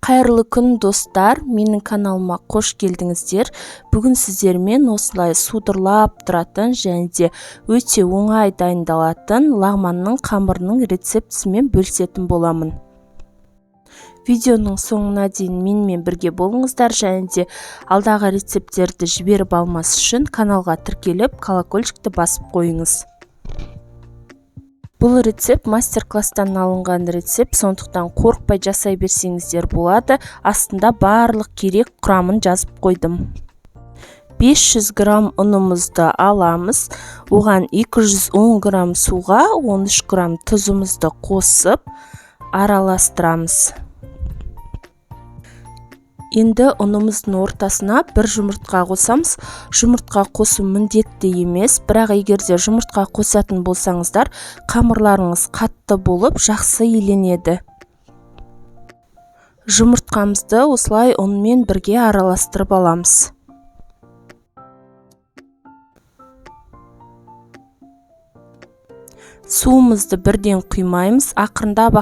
Қайырлы күн достар, менің каналыма қош келдіңіздер. Бүгін сіздермен осылай судырлап тұратын және де өте оңай дайындалатын лағманның қамырының рецептісімен бөлісетін боламын. Видеоның соңына дейін менімен бірге болыңыздар және де алдағы рецепттерді жіберіп алмас үшін каналға тіркеліп колокольчикті басып қойыңыз. Бұл рецепт мастер-класстан алынған рецепт, сондықтан қорықпай жасай берсеңіздер болады. Астында барлық керек құрамын жазып қойдым. 500 грамм ұнымызды аламыз. Оған 210 грамм суға 13 грамм тұзымызды қосып араластырамыз. Енді ұнымыздың ортасына бір жұмыртқа қосамыз. Жұмыртқа қосу міндетті емес, бірақ егерде жұмыртқа қосатын болсаңыздар, қамырларыңыз қатты болып жақсы еленеді. Жұмыртқамызды осылай ұнмен бірге араластырып аламыз. Суымызды бірден құймаймыз, ақырындап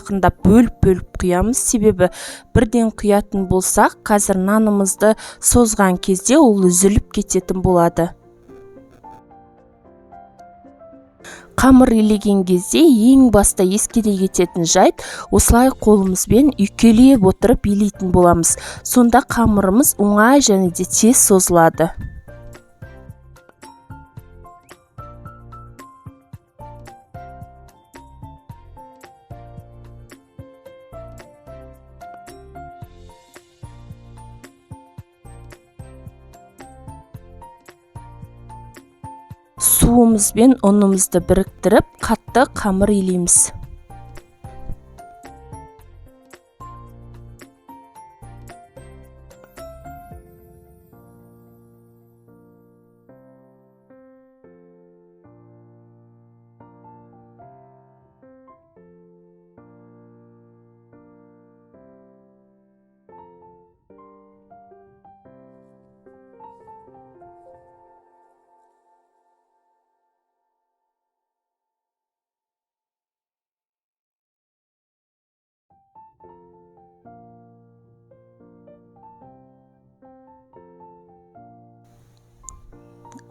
бөліп құямыз. Себебі бірден құятын болсақ, қазір нанымызды созған кезде ол үзіліп кететін болады. Қамыр илеген кезде ең баста ескере кететін жайт, осылай қолымызбен үйкелеп отырып илейтін боламыз. Сонда қамырымыз оңай және де тез созылады. Суымыз бен ұнымызды біріктіріп, қатты қамыр илейміз.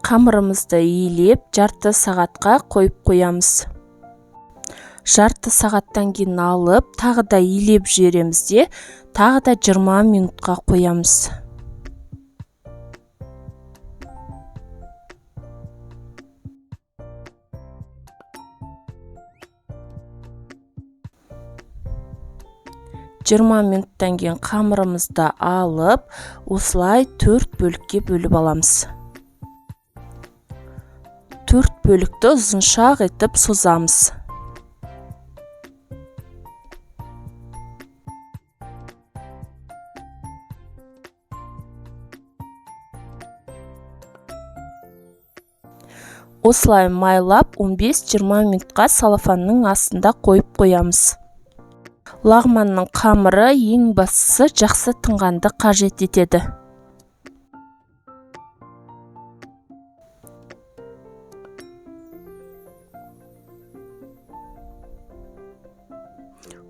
Қамырымызды илеп, жарты сағатқа қойып қоямыз. Жарты сағаттан кейін алып, тағы да илеп жібереміз де, тағы да 20 минутқа қоямыз. Минуттан кейін қамырымызды алып, осылай 4 бөлікке бөліп аламыз. 4 бөлікті ұзыншақ етіп созамыз. Осылай майлап 15-20 минутқа салафанның астында қойып қоямыз. Лағманның қамыры ең бастысы жақсы тыңғанды қажет етеді.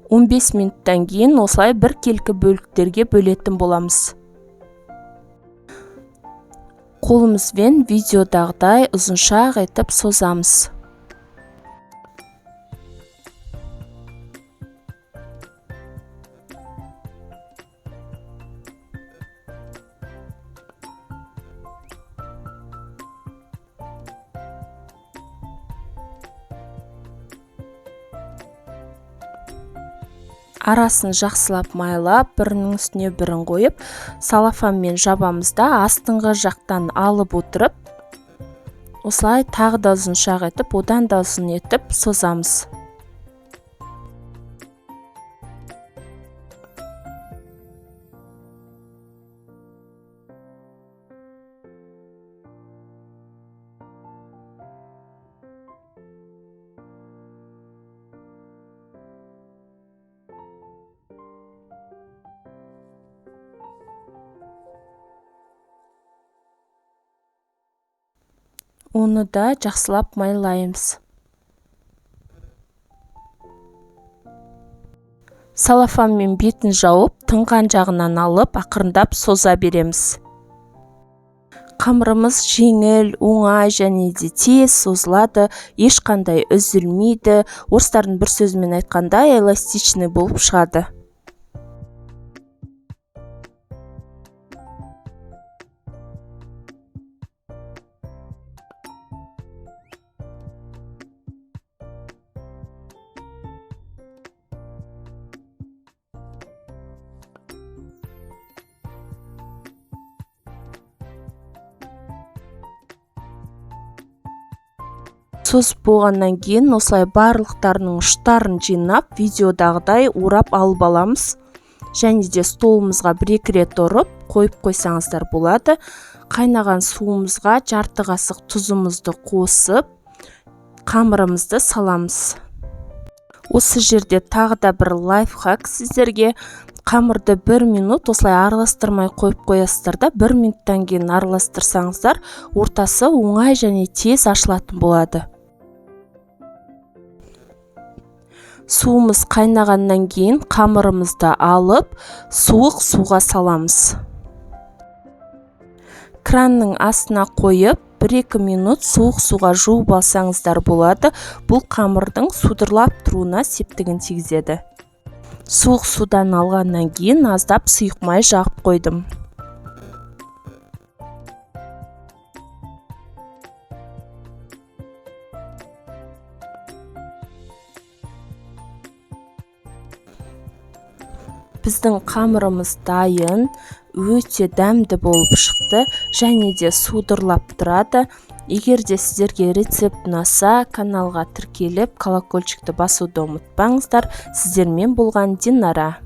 15 минуттан кейін осылай біркелкі бөліктерге бөлетін боламыз. Қолымызбен видеодағыдай ұзыншақ етіп созамыз. Арасын жақсылап майлап, бірінің үстіне бірін қойып, салафанмен жабамызда астыңғы жақтан алып отырып, осылай тағы да ұзыншақ етіп, одан да ұзын етіп созамыз. Оны да жақсылап майлаймыз. Салафанмен бетін жауып, тыңған жағынан алып ақырындап соза береміз. Қамырымыз жеңіл, оңай және де тез созылады, ешқандай үзілмейді. Орыстардың бір сөзімен айтқанда эластичный болып шығады. Созып болғаннан кейін осылай барлықтарының ұштарын жинап, видеодағыдай орап алып аламыз. Және де столымызға бір-екі рет ұрып, қойып қойсаңыздар болады. Қайнаған суымызға жарты қасық тұзымызды қосып, қамырымызды саламыз. Осы жерде тағы да бір лайфхак сіздерге. Қамырды 1 минут осылай араластырмай қойып қоясыздар да, 1 минуттан кейін араластырсаңыздар, ортасы оңай және тез ашылатын болады. Суымыз қайнағаннан кейін қамырымызды алып, суық суға саламыз. Кранның астына қойып, 1-2 минут суық суға жуып алсаңыздар болады. Бұл қамырдың судырлап тұруына септігін тигізеді. Суық судан алғаннан кейін аздап сұйық май жағып қойдым. Біздің қамырымыз дайын, өте дәмді болып шықты және де судырлап тұрады. Егер де сіздерге рецепт ұнаса, каналға тіркеліп, колокольчикті басуды ұмытпаңыздар. Сіздермен болған Динара.